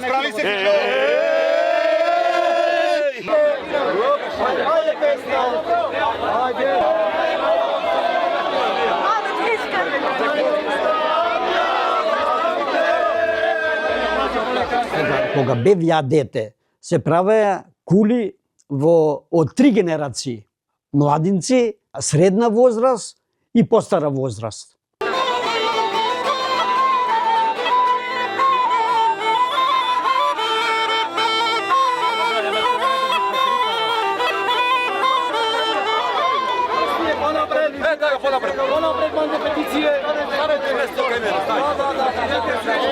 Справи се! Ајде, песна! Ајде! Кога бев ја дете, се правеа кули од 3 генерации. Младинци, средна возраст и постара возраст.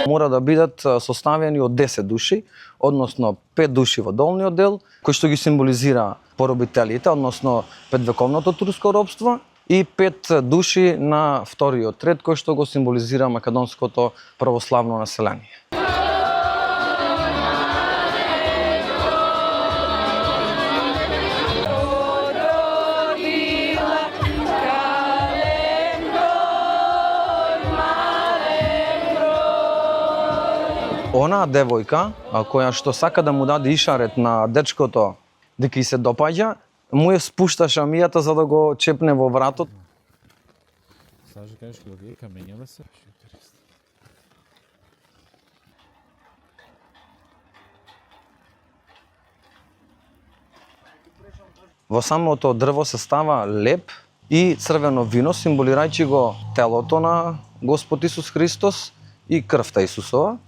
Мора да бидат составени од 10 души, односно 5 души во долниот дел, кои што ги символизира поробителите, односно петвековното турско робство, и 5 души на вториот ред, кој што го символизира македонското православно население. Онаа девојка, која што сака да му даде ишарет на дечкото дека и се допаѓа, му ја спушта шамијата за да го чепне во вратот. Сажа, кажеш кога ги камењале се? Во самото дрво се става леп и црвено вино, символирајќи го телото на Господ Исус Христос и крвта Исусова.